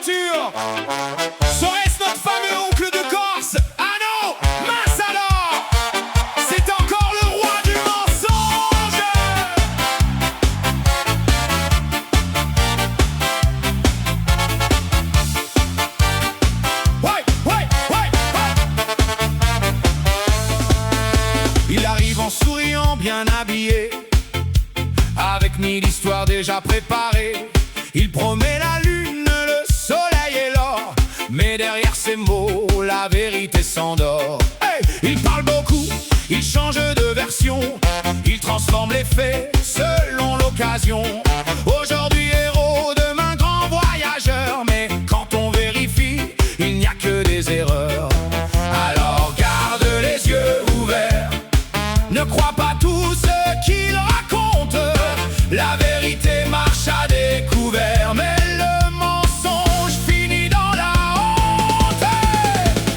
l'aventure. Serait-ce notre fameux oncle de Corse? Ah non, mince alors, c'est encore le roi du mensonge. Ouais, ouais, ouais, ouais. Il arrive en souriant, bien habillé, avec mille histoires déjà préparées. Il promet la lune, le soleil et l'or, mais derrière ces mots, la vérité s'endort. Hey, il parle beaucoup, il change de version, il transforme les faits selon l'occasion. Aujourd'hui héros, demain grand voyageur, mais quand on vérifie, il n'y a que des erreurs. Alors garde les yeux ouverts, ne crois pas tout ce qu'il raconte. La vérité marche à découvert, mais le mensonge finit dans la honte.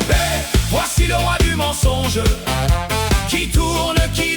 Hey, voici le roi du mensonge, qui tourne, qui